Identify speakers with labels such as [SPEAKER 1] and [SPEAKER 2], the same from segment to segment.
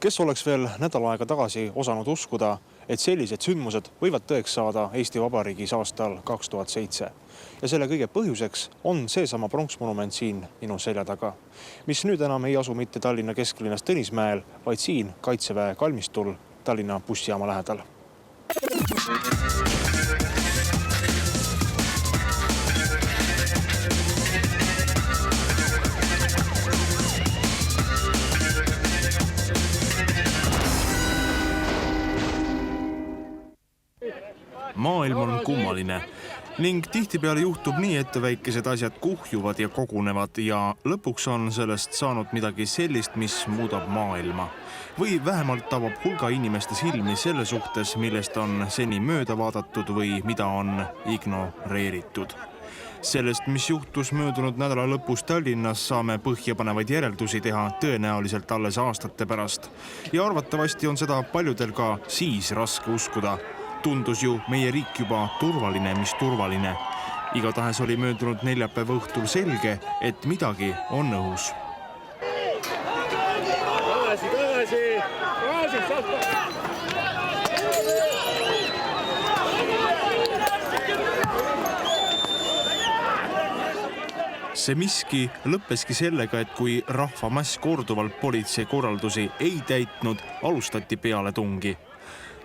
[SPEAKER 1] Kes oleks veel nädal aega tagasi osanud uskuda, et sellised sündmused võivad tõeks saada Eesti Vabariigis aastal 2007. Ja selle kõige põhjuseks on seesama pronksmonument siin minu selja taga, mis nüüd enam ei asu mitte Tallinna kesklinnas Tõnismäel, vaid siin Kaitseväe kalmistul Tallinna bussijaama lähedal. Maailm on kummaline ning tihtipeale juhtub nii, et väikesed asjad kuhjuvad ja kogunevad ja lõpuks on sellest saanud midagi sellist, mis muudab maailma. Või vähemalt avab hulga inimeste silmi selle suhtes, millest on seni mööda vaadatud või mida on ignoreeritud. Sellest, mis juhtus möödunud nädala lõpus Tallinnas, saame põhjapanevaid järeldusi teha tõenäoliselt alles aastate pärast. Ja arvatavasti on seda paljudel ka siis raske uskuda. Tundus ju meie riik juba turvaline, mis turvaline. Igatahes oli möödunud neljapäeva õhtul selge, et midagi on õhus. See miski lõppeski sellega, et kui rahvamass korduvalt politsei korraldusi ei täitnud, alustati pealetungi.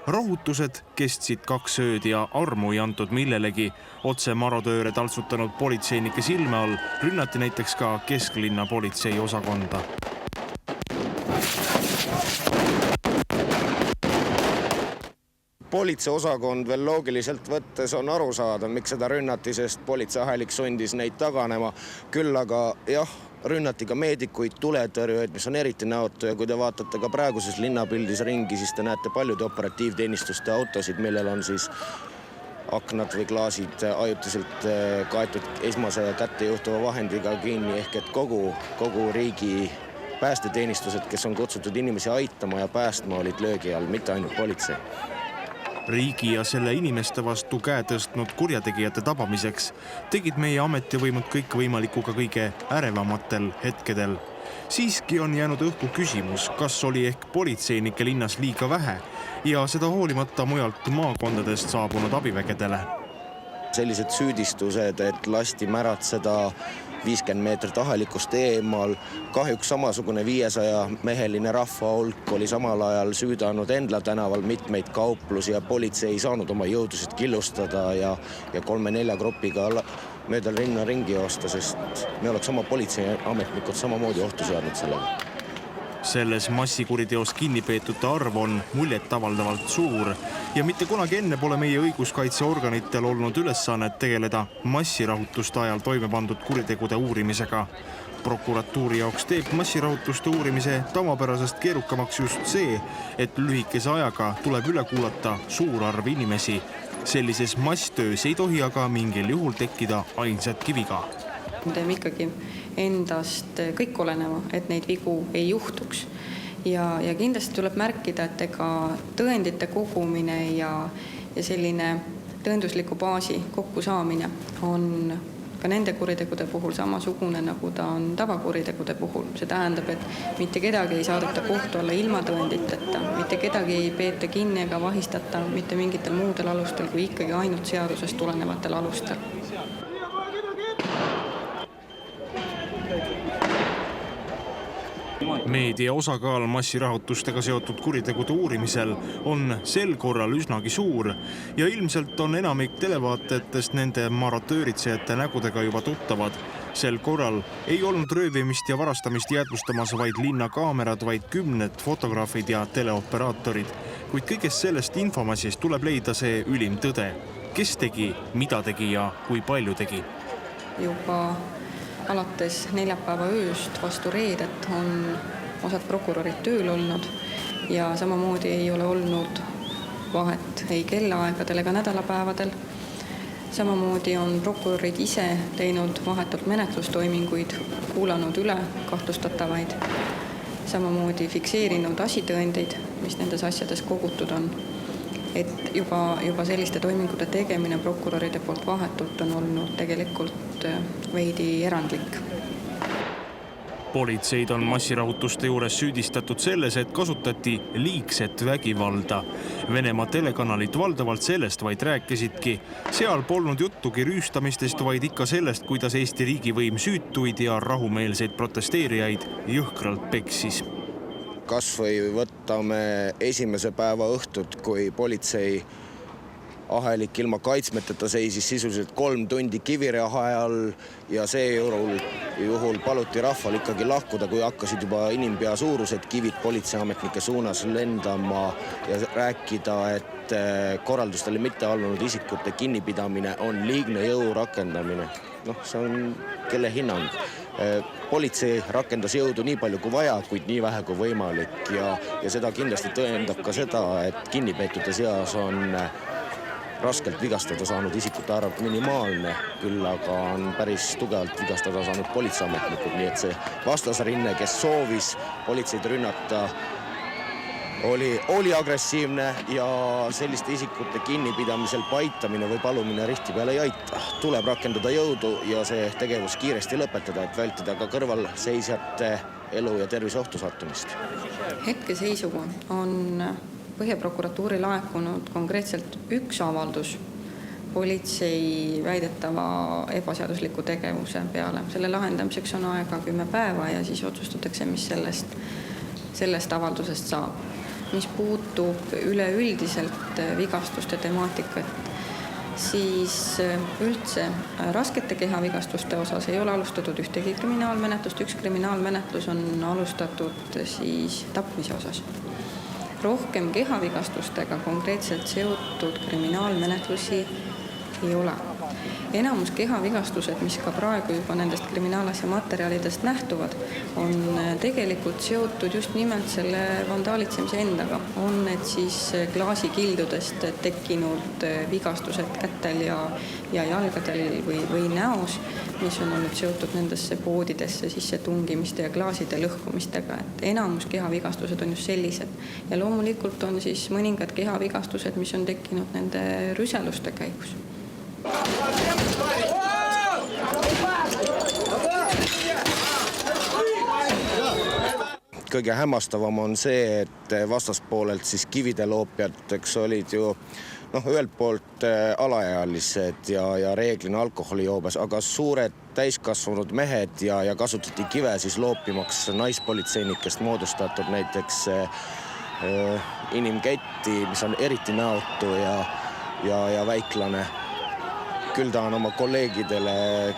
[SPEAKER 1] Rahutused kestsid 2 ööd ja armu ei antud millelegi. Otse marodööre taltsutanud politseinike silme all rünnati näiteks ka kesklinna politsei osakonda.
[SPEAKER 2] Politseiosakond veel loogiliselt võttes on aru saada, miks seda rünnati, sest politseiahelik sundis neid taganema. Küll aga jah, rünnati ka meedikuid, tuletõrjujaid, mis on eriti näotu ja kui te vaatate ka praeguses linnapildis ringi, siis te näete paljude operatiivteenistuste autosid, millel on siis aknad või klaasid ajutiselt kaetud esmase ja kättejuhtuva vahendiga kinni, ehk et kogu riigi päästeteenistused, kes on kutsutud inimesi aitama ja päästma, olid löögi all, mitte ainult politsei.
[SPEAKER 1] Riigi ja selle inimeste vastu käe tõstnud kurjategijate tabamiseks tegid meie ametivõimud kõik võimalikku ka kõige ärevamatel hetkedel. Siiski on jäänud õhku küsimus, kas oli ehk politseinike linnas liiga vähe ja seda hoolimata mujalt maakondadest saabunud abivägedele.
[SPEAKER 2] Sellised süüdistused, et lasti märatseda 50 meetrit ahelikust eemal. Kahjuks samasugune 500-meheline rahvahulk oli samal ajal süüdanud Endla tänaval mitmeid kauplusi ja politsei ei saanud oma jõudusid killustada ja 3-4 grupiga mööda linna ringi joosta, sest me oleks oma politseiametnikud samamoodi ohtu seadnud sellega.
[SPEAKER 1] Selles massikuriteos kinnipeetute arv on muljetavaldavalt suur ja mitte kunagi enne pole meie õiguskaitseorganitel olnud ülesannet tegeleda massirahutuste ajal toime pandud kuritegude uurimisega. Prokuratuuri jaoks teeb massirahutuste uurimise tavapärasest keerukamaks just see, et lühikese ajaga tuleb üle kuulata suur arv inimesi. Sellises masstöös ei tohi aga mingil juhul tekkida ainsatki viga.
[SPEAKER 3] Me teeme ikkagi endast kõik oleneva, et neid vigu ei juhtuks. Ja kindlasti tuleb märkida, et ega tõendite kogumine ja selline tõendusliku baasi kokkusaamine on ka nende kuritegude puhul samasugune, nagu ta on tavakuritegude puhul. See tähendab, et mitte kedagi ei saadeta kohtu alla ilma tõenditeta, mitte kedagi ei peeta kinni ega vahistata mitte mingitel muudel alustel kui ikkagi ainult seadusest tulenevatel alustel.
[SPEAKER 1] Meedia osakaal massirahutustega seotud kuritegude uurimisel on sel korral üsnagi suur ja ilmselt on enamik televaatajatest nende maratööritsejate nägudega juba tuttavad. Sel korral ei olnud röövimist ja varastamist jäädvustamas vaid linnakaamerad, vaid 10 fotograafid ja teleoperaatorid. Kuid kõigest sellest infomassist tuleb leida see ülim tõde. Kes tegi, mida tegi ja kui palju tegi?
[SPEAKER 3] Juba alates neljapäeva ööst vastu reedet on osad prokurorid tööl olnud ja samamoodi ei ole olnud vahet ei kellaaegadel ega nädalapäevadel. Samamoodi on prokurorid ise teinud vahetult menetlustoiminguid, kuulanud üle kahtlustatavaid, samamoodi fikseerinud asitõendeid, mis nendes asjades kogutud on. Et juba selliste toimingute tegemine prokuroride poolt vahetult on olnud tegelikult veidi erandlik.
[SPEAKER 1] Politseid on massirahutuste juures süüdistatud selles, et kasutati liigset vägivalda. Venemaa telekanalid valdavalt sellest vaid rääkisidki. Seal polnud juttugi rüüstamistest, vaid ikka sellest, kuidas Eesti riigivõim süütuid ja rahumeelseid protesteerijaid jõhkralt peksis.
[SPEAKER 2] Kas või võtame esimese päeva õhtut, kui politsei ahelik ilma kaitsmeteta seisis sisuliselt 3 tundi kivireahe all ja juhul paluti rahval ikkagi lahkuda, kui hakkasid juba inimpea suurused kivid politseiametnike suunas lendama ja rääkida, et korraldustele mitte allunud isikute kinnipidamine on liigne jõu rakendamine. See on kelle hinnang. Politsei rakendas jõudu nii palju kui vaja, kuid nii vähe kui võimalik ja seda kindlasti tõendab ka seda, et kinnipeetute seas on raskelt vigastada saanud isikute arv minimaalne, küll aga on päris tugevalt vigastada saanud politseiametnikud, nii et see vastasrinne, kes soovis politseid rünnata, oli agressiivne ja selliste isikute kinnipidamisel paitamine või palumine rihti peale ei aita. Tuleb rakendada jõudu ja see tegevus kiiresti lõpetada, et vältida ka kõrvalseisjate elu ja tervise ohtu sattumist.
[SPEAKER 3] Hetkeseisuga on Põhjaprokuratuuri laekunud konkreetselt üks avaldus politsei väidetava ebaseadusliku tegevuse peale. Selle lahendamiseks on aega 10 päeva ja siis otsustatakse, mis sellest avaldusest saab. Mis puutub üleüldiselt vigastuste temaatikat, siis üldse raskete kehavigastuste osas ei ole alustatud ühtegi kriminaalmenetlust. Üks kriminaalmenetlus on alustatud siis tapmise osas. Rohkem kehavigastustega konkreetselt seotud kriminaalmenetlusi ei ole. Enamus kehavigastused, mis ka praegu juba nendest kriminaalasja materjalidest nähtuvad, on tegelikult seotud just nimelt selle vandaalitsemise endaga. On need siis klaasikildudest tekkinud vigastused kätel ja jalgadel või näos, mis on olnud seotud nendesse poodidesse sisse tungimiste ja klaaside lõhkumistega. Et enamus kehavigastused on just sellised. Ja loomulikult on siis mõningad kehavigastused, mis on tekkinud nende rüseluste käigus.
[SPEAKER 2] Kõige hämmastavam on see, et vastaspoolelt siis kivide loopjateks olid ju ühelt poolt alaealised ja reeglina alkoholijoobes, aga suured täiskasvanud mehed ja kasutati kive siis loopimaks naispolitseinikest moodustatud näiteks inimketti, mis on eriti näotu ja väiklane. Küll tahan oma kolleegidele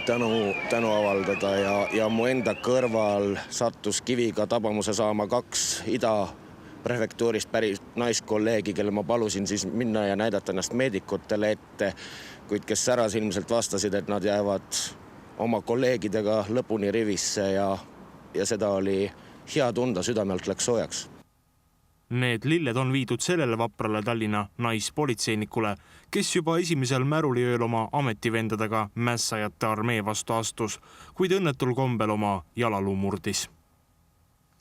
[SPEAKER 2] tänu avaldada ja mu enda kõrval sattus kiviga tabamuse saama 2 Ida prefektuurist päris naiskolleegi, kelle ma palusin siis minna ja näidata ennast meedikutele ette, kuid kes särasilmselt vastasid, et nad jäävad oma kolleegidega lõpuni rivisse ja seda oli hea tunda, südamelt läks soojaks.
[SPEAKER 1] Need lilled on viidud sellele vaprale Tallinna naispolitseinikule, kes juba esimesel märuliööl oma ametivendadega mässajate armee vastu astus, kuid õnnetul kombel oma jalaluu murdis.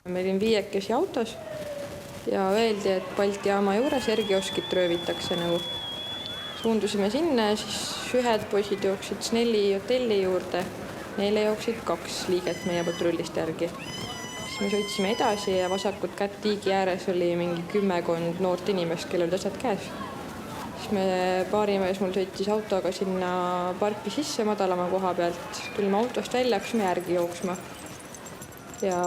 [SPEAKER 4] Me olin 5 autos ja öeldi, et Balti jaama juures R-kioskit röövitakse . Suundusime sinna ja siis ühed poisid jooksid Snelli hotelli juurde, neile jooksid 2 liiget meie patrullist järgi. Me sõitsime edasi ja vasakut kätt tiigi ääres oli mingi 10 noort inimest, kellel asjad käes. Siis baarimees mul sõitis autoga sinna parki sisse madalama koha pealt. Tulime autost välja, hakkasime järgi jooksma. Ja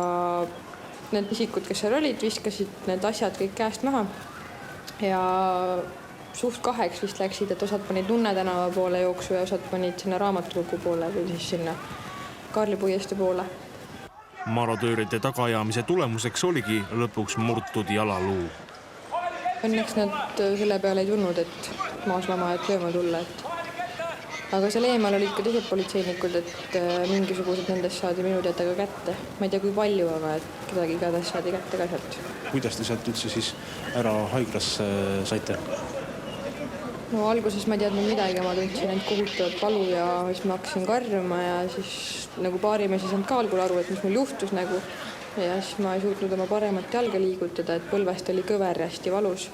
[SPEAKER 4] need isikud, kes seal olid, viskasid need asjad kõik käest maha. Ja suht 2 vist läksid, et osad panid Nunne tänava poole jooksu ja osad panid sinna Raamatukogu poole või siis sinna Kaarli puiestee poole.
[SPEAKER 1] Marodööride tagaajamise tulemuseks oligi lõpuks murtud jalaluu.
[SPEAKER 4] Õnneks nad selle peale ei tulnud, et maaslama lööma tulla. Aga seal eemal olid ka teised politseinikud, et mingisugused nendest saadi minu teada ka kätte. Ma ei tea, kui palju, aga kedagi igatahes saadi kätte ka sealt.
[SPEAKER 5] Kuidas te sealt üldse siis ära haiglasse saite?
[SPEAKER 4] No alguses ma ei teadnud midagi, ma tundsin ainult kohutavat valu ja siis ma hakkasin karjuma ja siis baarimees ei saanud ka algul aru, et mis mul juhtus . Ja siis ma ei suutnud oma paremat jalga liigutada, et põlvest oli kõver hästi valus.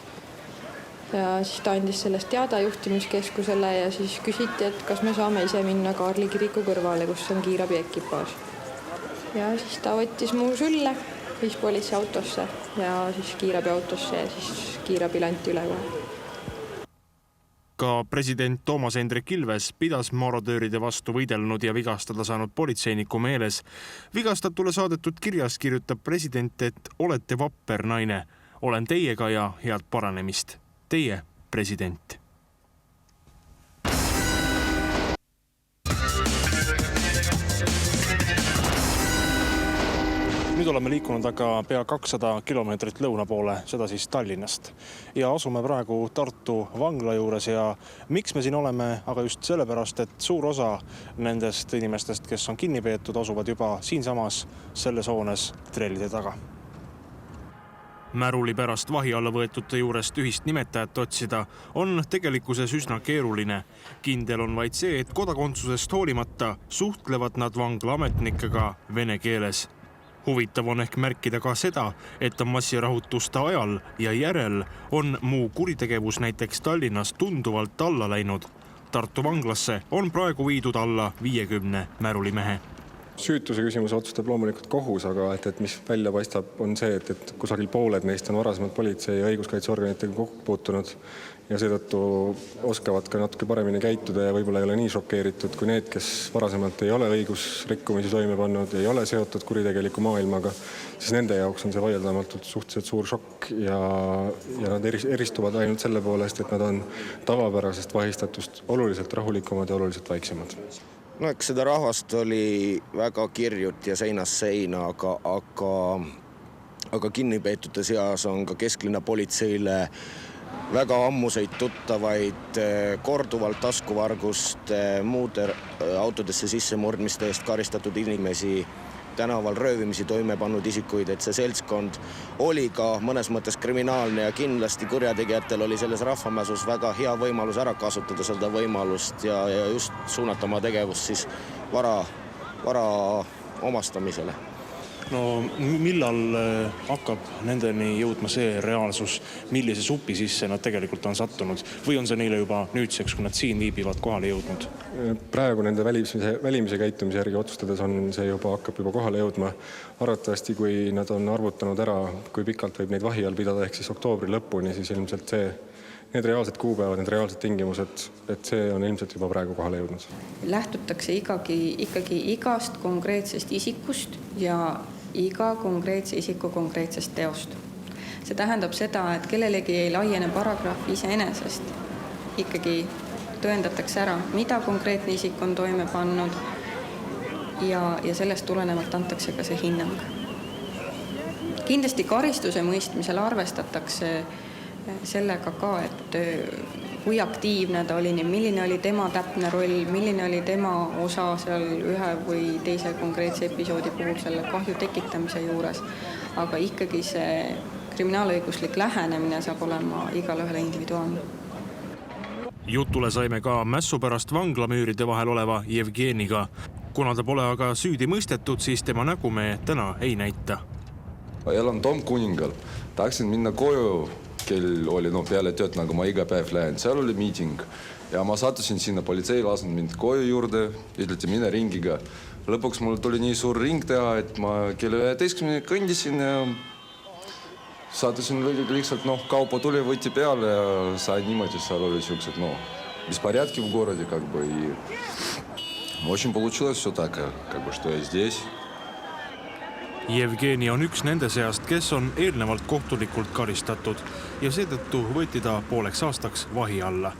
[SPEAKER 4] Ja siis ta andis sellest teada juhtimiskeskusele ja siis küsiti, et kas me saame ise minna Kaarli kiriku kõrvale, kus on kiirabi ekipaaž. ja siis ta võttis mu sülle, viis politseiautosse ja siis kiirabiautosse ja siis kiirabilanti üle kohe.
[SPEAKER 1] Ka president Toomas Hendrik Ilves pidas marodööride vastu võidelnud ja vigastada saanud politseiniku meeles. Vigastatule saadetud kirjas kirjutab president, et olete vapper naine. Olen teiega ja head paranemist. Teie, president.
[SPEAKER 5] Nüüd oleme liikunud aga pea 200 kilomeetrit lõuna poole, seda siis Tallinnast. Ja asume praegu Tartu vangla juures ja miks me siin oleme, aga just sellepärast, et suur osa nendest inimestest, kes on kinni peetud, asuvad juba siinsamas selles hoones trellide taga.
[SPEAKER 1] Märuli pärast vahi alla võetute juurest ühist nimetajat otsida on tegelikkuses üsna keeruline. Kindel on vaid see, et kodakondsusest hoolimata suhtlevad nad vangla ametnikega vene keeles. Huvitav on ehk märkida ka seda, et massirahutuste ajal ja järel on muu kuritegevus näiteks Tallinnas tunduvalt alla läinud. Tartu vanglasse on praegu viidud alla 50 märulimehe.
[SPEAKER 6] Süütuse küsimuse otsustab loomulikult kohus, aga et mis välja paistab, on see, et kusagil pooled neist on varasemalt politsei ja õiguskaitseorganitega kokku puutunud ja seetõttu oskavad ka natuke paremini käituda ja võib-olla ei ole nii šokeeritud kui need, kes varasemalt ei ole õigusrikkumisi toime pannud, ei ole seotud kuritegeliku maailmaga, siis nende jaoks on see vaieldamatult suhteliselt suur šokk ja nad eristuvad ainult selle poolest, et nad on tavapärasest vahistatust oluliselt rahulikumad ja oluliselt vaiksemad.
[SPEAKER 2] No eks seda rahvast oli väga kirjut ja seinast seina, aga kinnipeetute seas on ka kesklinna politseile väga ammuseid tuttavaid korduvalt taskuvargust, muude autodesse sissemurdmiste eest karistatud inimesi, tänaval röövimisi toime pannud isikuid, et see seltskond oli ka mõnes mõttes kriminaalne ja kindlasti kurjategijatel oli selles rahvamäsus väga hea võimalus ära kasutada seda võimalust ja just suunata oma tegevust siis vara omastamisele.
[SPEAKER 5] No millal hakkab nendeni jõudma see reaalsus, millise supi sisse nad tegelikult on sattunud või on see neile juba nüüdseks, kui nad siin viibivad, kohale jõudnud?
[SPEAKER 6] Praegu nende välimise käitumise järgi otsustades on see hakkab juba kohale jõudma. Arvatavasti, kui nad on arvutanud ära, kui pikalt võib neid vahi all pidada, ehk siis oktoobri lõpuni, siis ilmselt need reaalsed kuupäevad, need reaalsed tingimused, et see on ilmselt juba praegu kohale jõudnud.
[SPEAKER 3] Lähtutakse ikkagi igast konkreetsest isikust ja iga konkreetse isiku konkreetsest teost. See tähendab seda, et kellelegi ei laiene paragrahv iseenesest. Ikkagi tõendatakse ära, mida konkreetne isik on toime pannud ja sellest tulenevalt antakse ka see hinnang. Kindlasti karistuse mõistmisel arvestatakse sellega ka, et kui aktiivne ta oli, milline oli tema täpne roll, milline oli tema osa seal ühe või teise konkreetse episoodi puhul selle kahju tekitamise juures. Aga ikkagi see kriminaalõiguslik lähenemine saab olema igale ühele individuaalne.
[SPEAKER 1] Jutule saime ka mässu pärast vanglamüüride vahel oleva Jevgeniga. Kuna ta pole aga süüdi mõistetud, siis tema nägu me täna ei näita.
[SPEAKER 7] Elan Tom Kuningal. Tahaksin minna koju, kel oli peale tööd, nagu ma iga päev lähen. Seal oli miiting ja ma sattusin sinna, politsei lasin mind koju juurde, ütleti mine ringiga. Lõpuks mul tuli nii suur ring teha, et ma kella 11 kõndisin ja sattusin lihtsalt, kaupa tuli, võtti peale ja sai niimoodi, seal oli siuksed, беспорядки в городе, и очень получилось все так, что я здесь.
[SPEAKER 1] Jevgeni on üks nende seast, kes on eelnevalt kohtulikult karistatud ja seetõttu võeti ta pooleks aastaks vahi alla.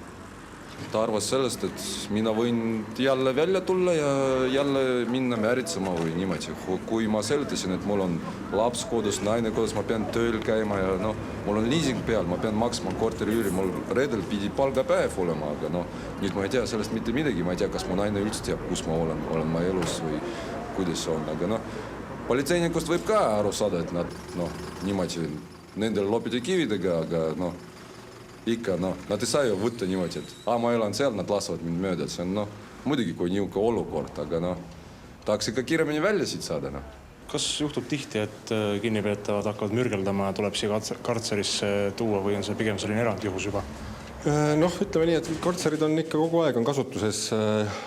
[SPEAKER 7] Ta arvas sellest, et mina võin jälle välja tulla ja jälle minna määritsema või niimoodi. Kui ma seletasin, et mul on laps kodus, naine kodus, ma pean tööl käima ja mul on liising peal, ma pean maksma korteriüüri, mul reedel pidi palgapäev olema, aga nüüd ma ei tea sellest mitte midagi, ma ei tea, kas mu naine üldse teab, kus ma olen ma elus või kuidas see on, aga politseinikust võib ka aru saada, et nad niimoodi nendel lopiti kividega, aga ikka, nad ei saa ju võtta niimoodi, et ma elan seal, nad lasavad mind mööda. See on muidugi kui niuke olukord, aga tahaks ikka kiiremini välja siit saada.
[SPEAKER 5] Kas juhtub tihti, et kinnipeetavad hakkavad mürgeldama ja tuleb siia kartserisse tuua või on see pigem selline erandjuhus juba?
[SPEAKER 6] Noh, ütleme nii, et kartserid on ikka kogu aeg on kasutuses.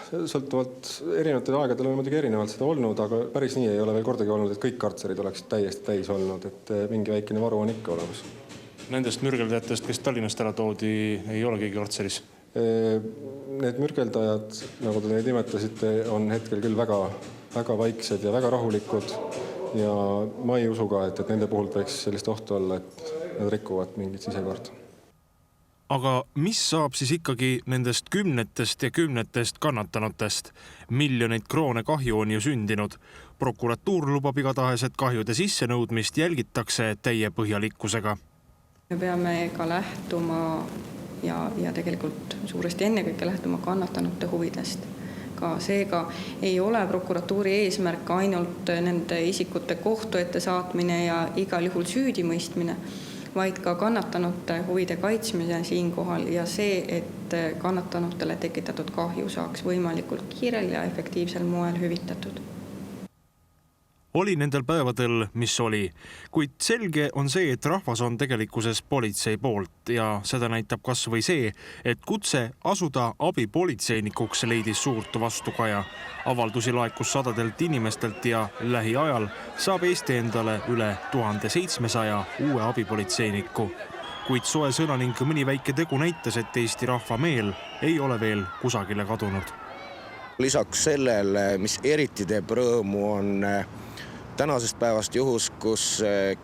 [SPEAKER 6] Sõltuvalt erinevatel aegadel on muidugi erinevalt seda olnud, aga päris nii ei ole veel kordagi olnud, et kõik kartserid oleks täiesti täis olnud, et mingi väikene varu on ikka olemas.
[SPEAKER 5] Nendest mürgeldajatest, kes Tallinnast ära toodi, ei ole keegi kartseris?
[SPEAKER 6] Need mürgeldajad, nagu te neid nimetasite, on hetkel küll väga vaiksed ja väga rahulikud ja ma ei usu ka, et nende puhul võiks sellist ohtu olla, et nad rikuvad mingit sisekorda.
[SPEAKER 1] Aga mis saab siis ikkagi nendest kümnetest ja kümnetest kannatanutest? Miljoneid kroone kahju on ju sündinud. Prokuratuur lubab igatahes, et kahjude sissenõudmist jälgitakse täie põhjalikkusega.
[SPEAKER 3] Me peame ka lähtuma ja tegelikult suuresti ennekõike lähtuma kannatanute huvidest. Ka seega ei ole prokuratuuri eesmärk ainult nende isikute kohtu ette saatmine ja igal juhul süüdimõistmine, vaid ka kannatanute huvide kaitsmise siinkohal ja see, et kannatanutele tekitatud kahju saaks võimalikult kiirel ja efektiivsel moel hüvitatud.
[SPEAKER 1] Oli nendel päevadel, mis oli, kuid selge on see, et rahvas on tegelikkuses politsei poolt ja seda näitab kas või see, et kutse asuda abipolitseinikuks leidis suurt vastukaja. Avaldusi laekus sadadelt inimestelt ja lähiajal saab Eesti endale üle 1700 uue abipolitseiniku. Kuid soe sõna ning mõni väike tegu näitas, et Eesti rahva meel ei ole veel kusagile kadunud.
[SPEAKER 2] Lisaks sellele, mis eriti teeb rõõmu, on tänasest päevast juhus, kus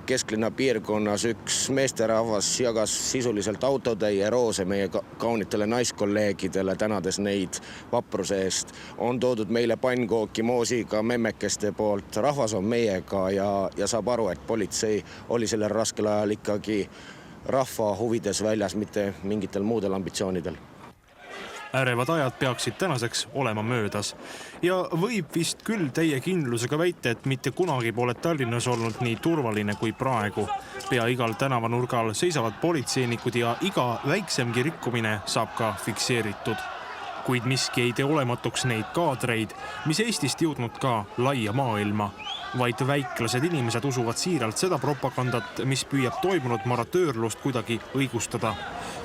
[SPEAKER 2] kesklinna piirkonnas üks meesterahvas jagas sisuliselt autotäie roose meie kaunitele naiskolleegidele, tänades neid vapruse eest. On toodud meile pannkooki moosiga memmekeste poolt. Rahvas on meiega ja saab aru, et politsei oli sellel raskel ajal ikkagi rahva huvides väljas, mitte mingitel muudel ambitsioonidel.
[SPEAKER 1] Ärevad ajad peaksid tänaseks olema möödas ja võib vist küll täie kindlusega väita, et mitte kunagi pole Tallinnas olnud nii turvaline kui praegu. Pea igal tänavanurgal seisavad politseinikud ja iga väiksemgi rikkumine saab ka fikseeritud. Kuid miski ei tee olematuks neid kaadreid, mis Eestist jõudnud ka laia maailma. Vaid väiklased inimesed usuvad siiralt seda propagandat, mis püüab toimunud maratöörlust kuidagi õigustada.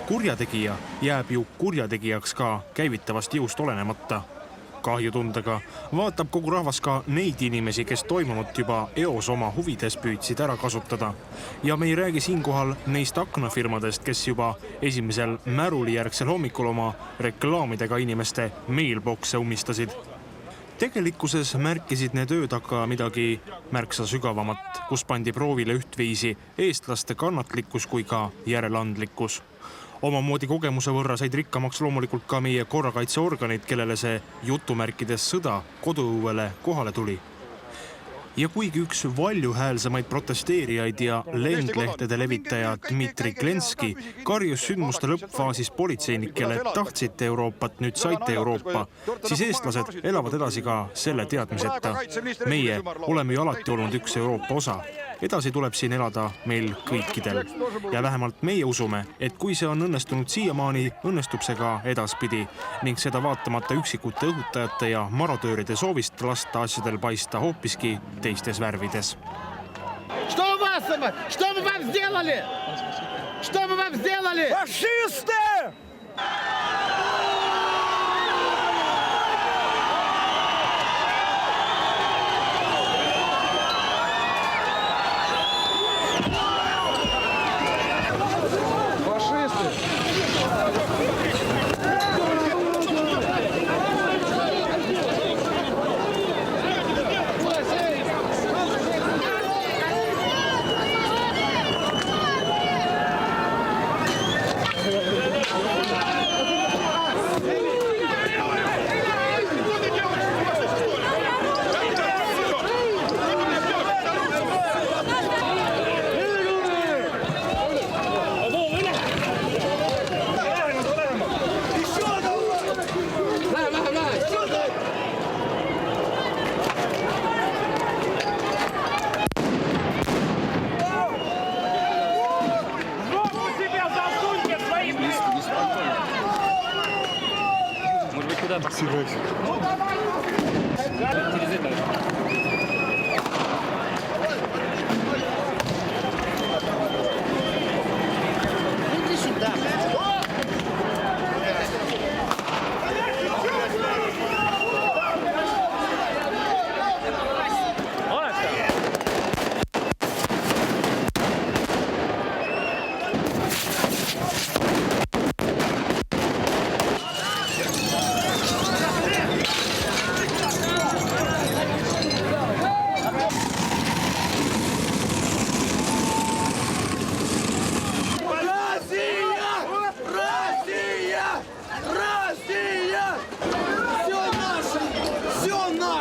[SPEAKER 1] Kurjategija jääb ju kurjategijaks ka käivitavast jõust olenemata. Kahjutundega vaatab kogu rahvas ka neid inimesi, kes toimunut juba eos oma huvides püüdsid ära kasutada. Ja me ei räägi siinkohal neist aknafirmadest, kes juba esimesel märulijärgsel hommikul oma reklaamidega inimeste mailboxe ummistasid. Tegelikkuses märkisid need ööd aga midagi märksa sügavamat, kus pandi proovile ühtviisi eestlaste kannatlikkus kui ka järeleandlikkus. Omamoodi kogemuse võrra said rikkamaks loomulikult ka meie korrakaitseorganid, kellele see jutumärkides sõda koduõuele kohale tuli. Ja kuigi üks valjuhäälsemaid protesteerijaid ja lendlehtede levitaja Dmitri Klenski karjus sündmuste lõppfaasis politseinikele, et tahtsite Euroopat, nüüd saite Euroopa, siis eestlased elavad edasi ka selle teadmiseta. Meie oleme ju alati olnud üks Euroopa osa. Edasi tuleb siin elada meil kõikidel. Ja vähemalt meie usume, et kui see on õnnestunud siiamaani, õnnestub see ka edaspidi ning seda vaatamata üksikute õhutajate ja maratööride soovist lasta asjadel paista hoopiski teistes värvides.
[SPEAKER 8] Что вы вам сделали? Что вы вам сделали? Фашисты!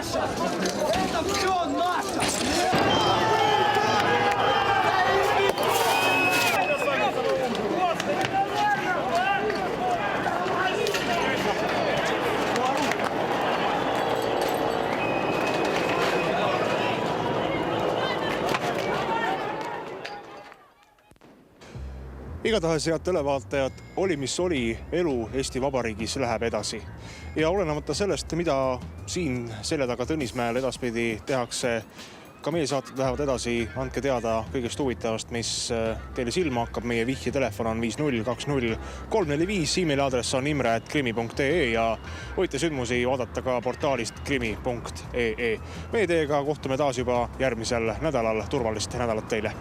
[SPEAKER 8] наша! Это все наше!
[SPEAKER 5] Igatahes, head televaatajad, oli mis oli, elu Eesti Vabariigis läheb edasi. Ja olenemata sellest, mida siin selja taga Tõnismäel edaspidi tehakse, ka meie saated lähevad edasi. Andke teada kõigest huvitavast, mis teile silma hakkab. Meie vihjetelefon on 50345, emaili aadress on imre@krimi.ee ja võite sündmusi vaadata ka portaalist krimi.ee. Meie teiega kohtume taas juba järgmisel nädalal. Turvalist nädalat teile!